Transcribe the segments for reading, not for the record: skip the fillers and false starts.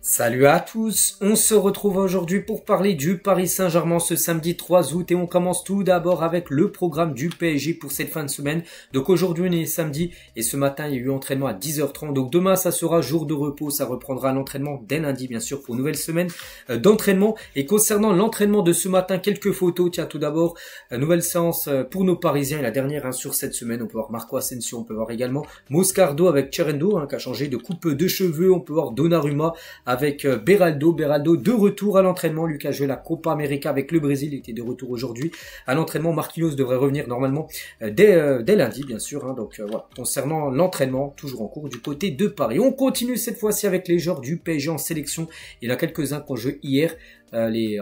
Salut à tous, on se retrouve aujourd'hui pour parler du Paris Saint-Germain ce samedi 3 août et on commence tout d'abord avec le programme du PSG pour cette fin de semaine. Donc aujourd'hui on est samedi et ce matin il y a eu entraînement à 10h30, donc demain ça sera jour de repos, ça reprendra l'entraînement dès lundi bien sûr pour une nouvelle semaine d'entraînement. Et concernant l'entraînement de ce matin, quelques photos. Tiens, tout d'abord, nouvelle séance pour nos Parisiens et la dernière sur cette semaine. On peut voir Marco Asensio, on peut voir également Moscardo avec Cherendo qui a changé de coupe de cheveux, on peut voir Donnarumma avec Beraldo de retour à l'entraînement. Lui qui a joué la Copa América avec le Brésil, il était de retour aujourd'hui à l'entraînement. Marquinhos devrait revenir normalement dès lundi bien sûr. Donc voilà, concernant l'entraînement, toujours en cours du côté de Paris. On continue cette fois-ci avec les joueurs du PSG en sélection. Il y en a quelques-uns qui ont joué hier. Les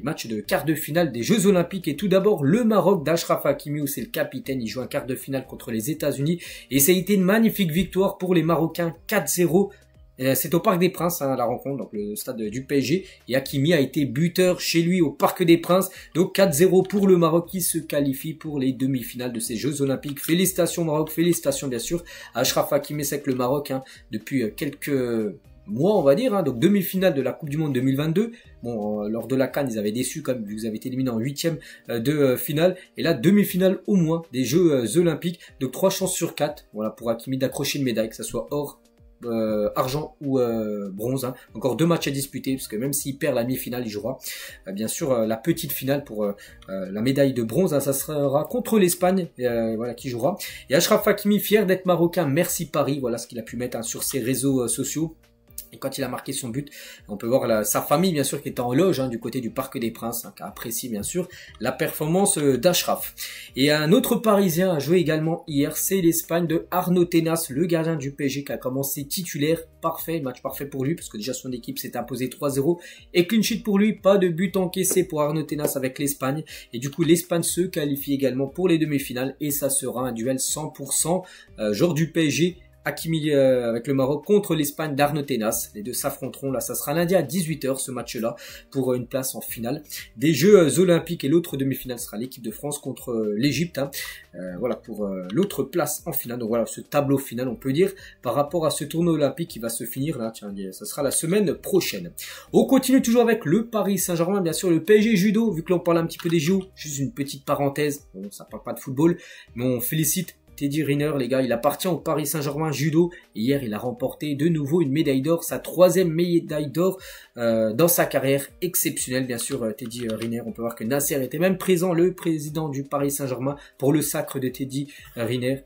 matchs de quart de finale des Jeux Olympiques. Et tout d'abord le Maroc d'Achraf Hakimi, où c'est le capitaine. Il joue un quart de finale contre les États-Unis et ça a été une magnifique victoire pour les Marocains, 4-0. C'est au Parc des Princes la rencontre, donc le stade du PSG, et Hakimi a été buteur chez lui au Parc des Princes. Donc 4-0 pour le Maroc qui se qualifie pour les demi-finales de ces Jeux Olympiques. Félicitations Maroc, félicitations bien sûr à Achraf Hakimi. C'est que le Maroc depuis quelques mois on va dire, donc demi-finale de la Coupe du Monde 2022. Bon, lors de la CAN ils avaient déçu comme vous avez été éliminé en huitième de finale, et là demi-finale au moins des Jeux Olympiques. Donc 3 chances sur 4 voilà pour Hakimi d'accrocher une médaille, que ça soit or, argent ou bronze. Encore 2 matchs à disputer, parce que même s'il perd la demi-finale, il jouera bien sûr la petite finale pour la médaille de bronze. Ça sera contre l'Espagne, voilà qui jouera. Et Achraf Hakimi, fier d'être marocain, merci Paris, voilà ce qu'il a pu mettre sur ses réseaux sociaux. Et quand il a marqué son but, on peut voir sa famille bien sûr qui était en loge du côté du Parc des Princes, qui apprécie bien sûr la performance d'Achraf. Et un autre Parisien a joué également hier, c'est l'Espagne de Arnaud Tenas, le gardien du PSG qui a commencé titulaire. Parfait, match parfait pour lui parce que déjà son équipe s'est imposée 3-0 et clean sheet pour lui, pas de but encaissé pour Arnaud Tenas avec l'Espagne. Et du coup l'Espagne se qualifie également pour les demi-finales et ça sera un duel 100% joueur du PSG. Hakimi avec le Maroc contre l'Espagne d'Arnaud Tenas. Les deux s'affronteront là, ça sera lundi à 18h ce match-là pour une place en finale des Jeux Olympiques. Et l'autre demi-finale sera l'équipe de France contre l'Égypte. Voilà pour l'autre place en finale. Donc voilà ce tableau final on peut dire par rapport à ce tournoi olympique qui va se finir là. Tiens, ça sera la semaine prochaine. On continue toujours avec le Paris Saint-Germain, bien sûr le PSG judo. Vu que l'on parle un petit peu des JO, juste une petite parenthèse. Bon, ça parle pas de football, mais on félicite Teddy Riner, les gars, il appartient au Paris Saint-Germain judo. Et hier, il a remporté de nouveau une médaille d'or, sa 3e médaille d'or dans sa carrière. Exceptionnelle, bien sûr, Teddy Riner. On peut voir que Nasser était même présent, le président du Paris Saint-Germain, pour le sacre de Teddy Riner.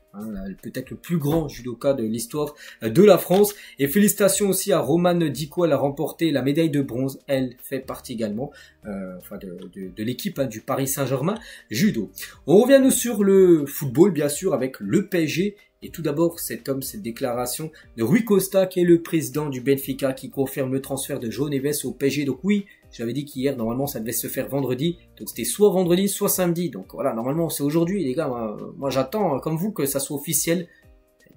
Peut-être le plus grand judoka de l'histoire de la France. Et félicitations aussi à Romane Dicko, elle a remporté la médaille de bronze. Elle fait partie également de l'équipe du Paris Saint-Germain judo. On revient nous sur le football, bien sûr, avec le PSG. Et tout d'abord, cette déclaration de Rui Costa, qui est le président du Benfica, qui confirme le transfert de João Neves au PSG. Donc oui, j'avais dit qu'hier, normalement, ça devait se faire vendredi. Donc c'était soit vendredi, soit samedi. Donc voilà, normalement, c'est aujourd'hui, les gars. Moi j'attends, comme vous, que ça soit officiel.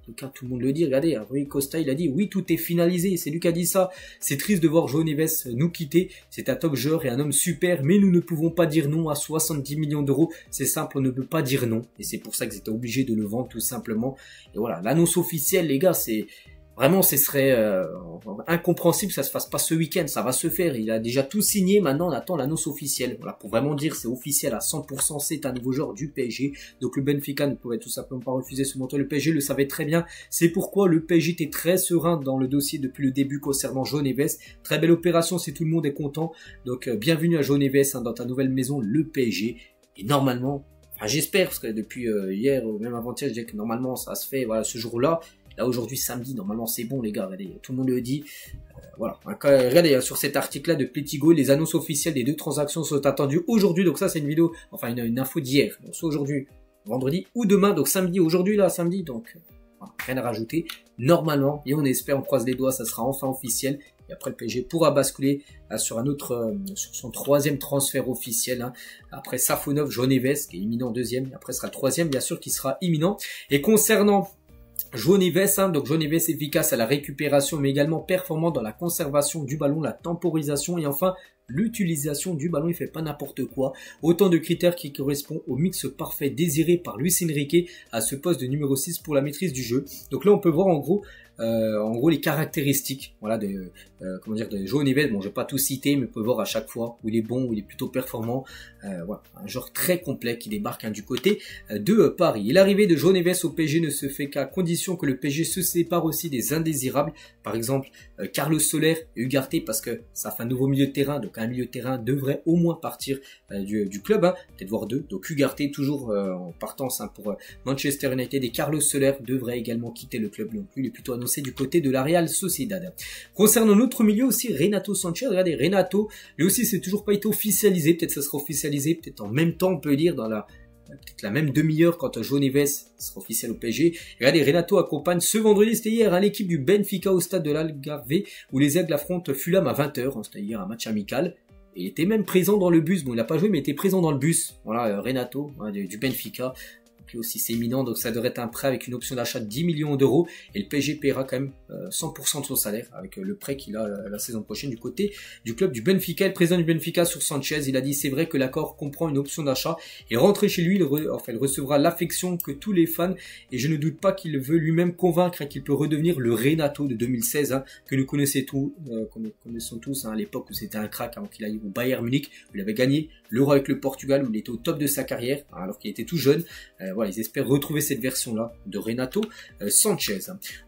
Tout le monde le dit, regardez, Rui Costa il a dit oui, tout est finalisé, c'est lui qui a dit ça. C'est triste de voir João Neves nous quitter, c'est un top joueur et un homme super, mais nous ne pouvons pas dire non à 70 millions d'euros, c'est simple, on ne peut pas dire non, et c'est pour ça qu'ils étaient obligés de le vendre tout simplement. Et voilà, l'annonce officielle les gars, c'est vraiment, ce serait incompréhensible que ça se fasse pas ce week-end. Ça va se faire. Il a déjà tout signé. Maintenant, on attend l'annonce officielle. Voilà, pour vraiment dire c'est officiel à 100%. C'est un nouveau joueur du PSG. Donc le Benfica ne pouvait tout simplement pas refuser ce montant. Le PSG le savait très bien. C'est pourquoi le PSG était très serein dans le dossier depuis le début concernant João Neves. Très belle opération. Si tout le monde est content. Donc bienvenue à João Neves dans ta nouvelle maison, le PSG. Et normalement, j'espère parce que depuis hier ou même avant-hier, je dis que normalement ça se fait. Voilà, ce jour-là. Là aujourd'hui samedi, normalement c'est bon les gars, regardez, tout le monde le dit. Voilà, regardez sur cet article-là de Pletigo, les annonces officielles des 2 transactions sont attendues aujourd'hui. Donc ça c'est une vidéo, enfin une info d'hier. Donc soit aujourd'hui, vendredi ou demain, donc samedi, aujourd'hui là, samedi. Donc voilà, rien à rajouter. Normalement, et on espère, on croise les doigts, ça sera enfin officiel. Et après le PSG pourra basculer sur un autre, sur son 3e transfert officiel. Après Safonov, João Neves qui est imminent 2e. Et après ce sera le 3e bien sûr qui sera imminent. Et concernant João Neves, donc João Neves efficace à la récupération mais également performant dans la conservation du ballon, la temporisation et enfin l'utilisation du ballon, il fait pas n'importe quoi. Autant de critères qui correspondent au mix parfait désiré par Luis Enrique à ce poste de numéro 6 pour la maîtrise du jeu. Donc là on peut voir en gros en gros les caractéristiques, voilà, comment dire, de João Neves. Bon, je vais pas tout citer, mais on peut voir à chaque fois où il est bon, où il est plutôt performant. Voilà, un joueur très complet qui débarque du côté de Paris. Et l'arrivée de João Neves au PSG ne se fait qu'à condition que le PSG se sépare aussi des indésirables. Par exemple, Carlos Soler et Ugarte, parce que ça fait un nouveau milieu de terrain, donc un milieu de terrain devrait au moins partir du club, hein, peut-être voir deux. Donc Ugarte toujours en partance pour Manchester United, et Carlos Soler devrait également quitter le club, donc lui il est plutôt annoncé du côté de la Real Sociedad. Concernant notre milieu aussi, Renato Sanchez, regardez, Renato, lui aussi c'est toujours pas été officialisé, peut-être ça sera officialisé, peut-être en même temps on peut dire dans peut-être la même demi-heure quand João Neves sera officiel au PSG. Regardez, Renato accompagne ce vendredi, c'était hier, l'équipe du Benfica au stade de l'Algarve, où les Aigles affrontent Fulham à 20h, c'était hier un match amical. Et il était même présent dans le bus, bon il n'a pas joué mais il était présent dans le bus, voilà, Renato, hein, du Benfica. Puis aussi c'est imminent, donc ça devrait être un prêt avec une option d'achat de 10 millions d'euros, et le PSG paiera quand même 100% de son salaire avec le prêt qu'il a la saison prochaine du côté du club du Benfica. Le président du Benfica sur Sanchez, il a dit c'est vrai que l'accord comprend une option d'achat, et rentré chez lui, il recevra l'affection que tous les fans, et je ne doute pas qu'il veut lui-même convaincre qu'il peut redevenir le Renato de 2016, hein, que nous connaissons tous, hein, à l'époque où c'était un crack avant qu'il aille au Bayern Munich, où il avait gagné l'Euro avec le Portugal, où il était au top de sa carrière, hein, alors qu'il était tout jeune. Voilà, ils espèrent retrouver cette version-là de Renato Sanchez.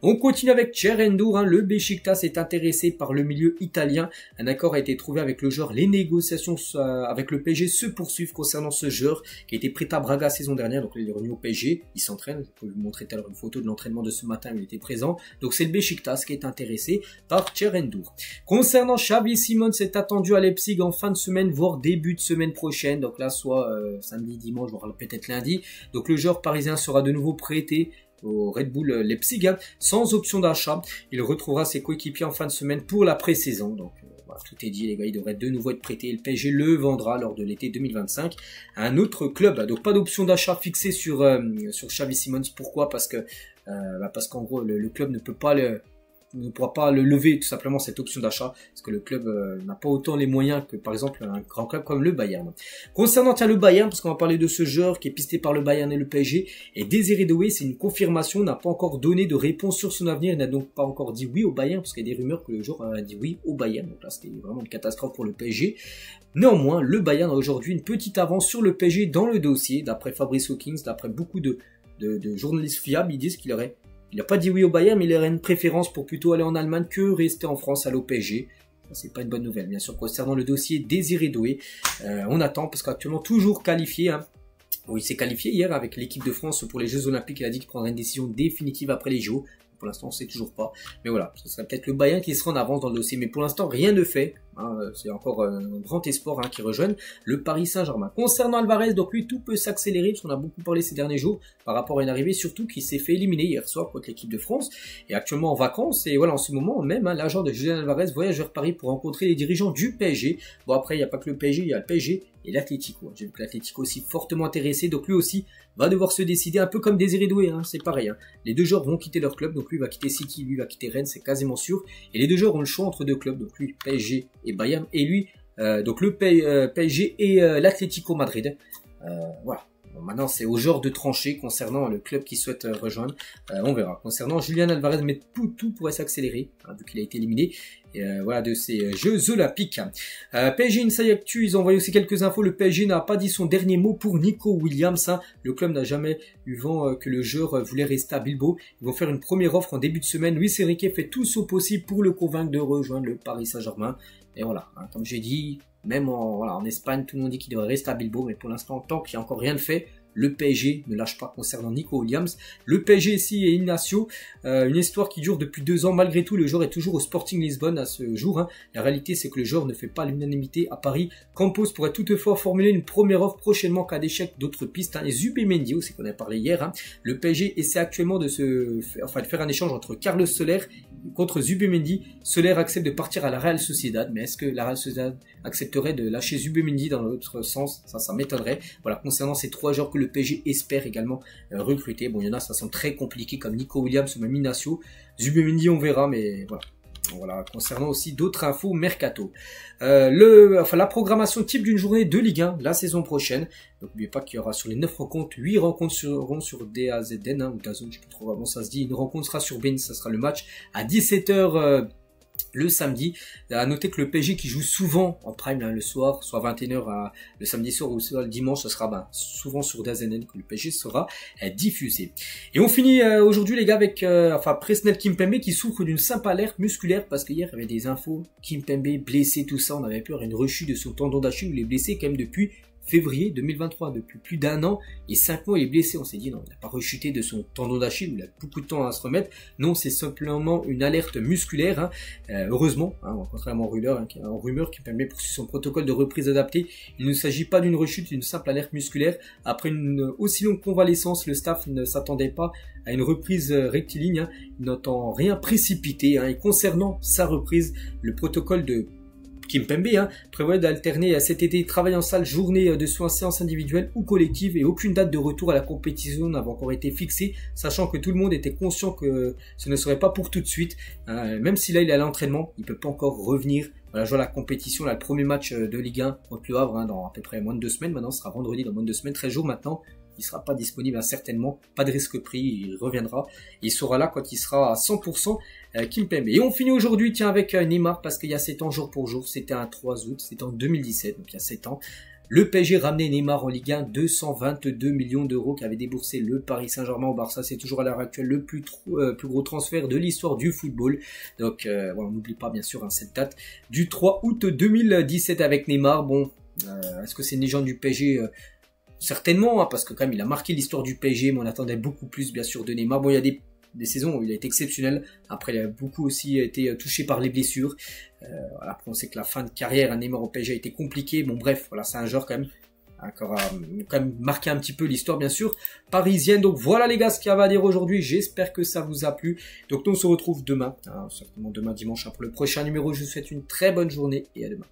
On continue avec Cerendur, hein, le Beşiktaş est intéressé par le milieu italien. Un accord a été trouvé avec le joueur. Les négociations avec le PSG se poursuivent concernant ce joueur qui a été prêté à Braga saison dernière. Donc il est revenu au PSG, il s'entraîne. Je peux vous montrer tout à l'heure une photo de l'entraînement de ce matin où il était présent. Donc c'est le Beşiktaş qui est intéressé par Cerendur. Concernant Xavi Simons, c'est attendu à Leipzig en fin de semaine, voire début de semaine prochaine. Donc là, soit samedi, dimanche, voire peut-être lundi. Donc le joueur parisien sera de nouveau prêté au Red Bull Leipzig, hein, sans option d'achat. Il retrouvera ses coéquipiers en fin de semaine pour la pré-saison. Donc voilà, tout est dit, les gars, il devrait de nouveau être prêté. Le PSG le vendra lors de l'été 2025 à un autre club. Donc pas d'option d'achat fixée sur Xavi Simons. Pourquoi? Parce qu'en gros le club ne pourra pas le lever tout simplement cette option d'achat, parce que le club n'a pas autant les moyens que par exemple un grand club comme le Bayern. Concernant le Bayern, parce qu'on va parler de ce joueur qui est pisté par le Bayern et le PSG, et Désiré Doué, c'est une confirmation, n'a pas encore donné de réponse sur son avenir, il n'a donc pas encore dit oui au Bayern, parce qu'il y a des rumeurs que le joueur a dit oui au Bayern, donc là c'était vraiment une catastrophe pour le PSG. Néanmoins, le Bayern a aujourd'hui une petite avance sur le PSG dans le dossier, d'après Fabrice Hawkins, d'après beaucoup de journalistes fiables, ils disent il n'a pas dit oui au Bayern, mais il aurait une préférence pour plutôt aller en Allemagne que rester en France à l'OPG. C'est pas une bonne nouvelle. Bien sûr, concernant le dossier Désiré Doué, on attend parce qu'actuellement toujours qualifié. Hein. Bon, il s'est qualifié hier avec l'équipe de France pour les Jeux Olympiques. Il a dit qu'il prendrait une décision définitive après les JO. Pour l'instant, on ne sait toujours pas. Mais voilà, ce serait peut-être le Bayern qui sera en avance dans le dossier. Mais pour l'instant, rien ne fait. Hein, c'est encore un grand espoir qui rejoigne le Paris Saint-Germain. Concernant Alvarez, donc lui, tout peut s'accélérer, parce qu'on a beaucoup parlé ces derniers jours par rapport à une arrivée, surtout qui s'est fait éliminer hier soir contre l'équipe de France, et actuellement en vacances. Et voilà, en ce moment même, hein, l'agent de Julian Alvarez voyage vers Paris pour rencontrer les dirigeants du PSG. Bon, après, il n'y a pas que le PSG, il y a le PSG et l'Atlético. J'ai vu que l'Atlético aussi fortement intéressé, donc lui aussi va devoir se décider, un peu comme Désiré Doué, hein, c'est pareil. Hein. Les deux joueurs vont quitter leur club, donc lui va quitter City, lui va quitter Rennes, c'est quasiment sûr. Et les deux joueurs ont le choix entre deux clubs, donc lui PSG et Bayern, et lui donc le PSG et l'Atlético Madrid. Voilà. Bon, maintenant c'est au joueur de trancher concernant le club qui souhaite rejoindre. On verra. Concernant Julian Alvarez, mais tout pourrait s'accélérer hein, vu qu'il a été éliminé. Voilà, de ces Jeux Olympiques. PSG Inside Actu, ils ont envoyé aussi quelques infos. Le PSG n'a pas dit son dernier mot pour Nico Williams. Hein. Le club n'a jamais eu vent que le joueur voulait rester à Bilbao. Ils vont faire une première offre en début de semaine. Luis Enrique fait tout son possible pour le convaincre de rejoindre le Paris Saint-Germain. Et voilà, hein, comme j'ai dit, même en Espagne, tout le monde dit qu'il devrait rester à Bilbao. Mais pour l'instant, tant qu'il n'y a encore rien de fait, le PSG ne lâche pas concernant Nico Williams. Le PSG ici et Ignacio, une histoire qui dure depuis 2 ans. Malgré tout, le joueur est toujours au Sporting Lisbonne à ce jour. Hein. La réalité, c'est que le joueur ne fait pas l'unanimité à Paris. Campos pourrait toutefois formuler une première offre prochainement en cas d'échec d'autres pistes. Hein. Et Zubimendi, aussi qu'on a parlé hier. Hein. Le PSG essaie actuellement de faire un échange entre Carlos Soler contre Zubimendi. Soler accepte de partir à la Real Sociedad. Mais est-ce que la Real Sociedad accepterait de lâcher Zubimendi dans l'autre sens? Ça m'étonnerait. Voilà, concernant ces 3 joueurs que le PSG espère également recruter. Bon, il y en a, ça semble très compliqué comme Nico Williams ou même Ignacio. Zubimendi, on verra, mais voilà. Voilà, concernant aussi d'autres infos mercato. La programmation type d'une journée de Ligue 1 la saison prochaine. Donc n'oubliez pas qu'il y aura sur les 9 rencontres, 8 rencontres seront sur DAZN, ou DAZN, je sais pas trop comment ça se dit. Une rencontre sera sur BeIN, ça sera le match à 17h le samedi. À noter que le PSG qui joue souvent en prime le soir, soit 21h le samedi soir ou soit le dimanche, ça sera souvent sur DAZN que le PSG sera diffusé. Et on finit aujourd'hui les gars avec Presnel Kimpembe qui souffre d'une simple alerte musculaire parce qu'hier il y avait des infos, Kimpembe blessé, tout ça, on avait peur d'une rechute de son tendon d'Achille, il est blessé quand même depuis février 2023, depuis plus d'1 an et 5 mois il est blessé. On s'est dit non, il n'a pas rechuté de son tendon d'Achille, il a beaucoup de temps à se remettre. Non, c'est simplement une alerte musculaire, heureusement, contrairement aux rumeurs qui permet pour son protocole de reprise adapté. Il ne s'agit pas d'une rechute, d'une simple alerte musculaire. Après une aussi longue convalescence, le staff ne s'attendait pas à une reprise rectiligne, il n'entend rien précipiter, et concernant sa reprise, le protocole de Kimpembe prévoit d'alterner cet été travail en salle, journée de soins, séance individuelle ou collective, et aucune date de retour à la compétition n'avait encore été fixée, sachant que tout le monde était conscient que ce ne serait pas pour tout de suite. Même si là il est à l'entraînement, il peut pas encore revenir jouer à la compétition. Là, le premier match de Ligue 1 contre le Havre dans à peu près moins de 2 semaines. Maintenant, ce sera vendredi, dans moins de 2 semaines, 13 jours maintenant. Il sera pas disponible, certainement, pas de risque pris, il reviendra. Il sera là quand il sera à 100% Kimpembe. Et on finit aujourd'hui, tiens, avec Neymar, parce qu'il y a 7 ans, jour pour jour, c'était un 3 août, c'était en 2017, donc il y a 7 ans. Le PSG ramenait Neymar en Ligue 1, 222 millions d'euros qu'avait déboursé le Paris Saint-Germain au Barça. C'est toujours à l'heure actuelle le plus gros transfert de l'histoire du football. Donc on n'oublie pas bien sûr cette date du 3 août 2017 avec Neymar. Bon, est-ce que c'est une légende du PSG certainement, parce que quand même il a marqué l'histoire du PSG, mais on attendait beaucoup plus bien sûr de Neymar. Bon, il y a des saisons où il a été exceptionnel, après il a beaucoup aussi été touché par les blessures. Après on sait que la fin de carrière à Neymar au PSG a été compliquée. Bon bref, voilà, c'est un joueur quand même quand même marqué un petit peu l'histoire bien sûr parisienne. Donc voilà les gars ce qu'il y avait à dire aujourd'hui, j'espère que ça vous a plu. Donc nous on se retrouve demain, certainement demain dimanche pour le prochain numéro. Je vous souhaite une très bonne journée et à demain.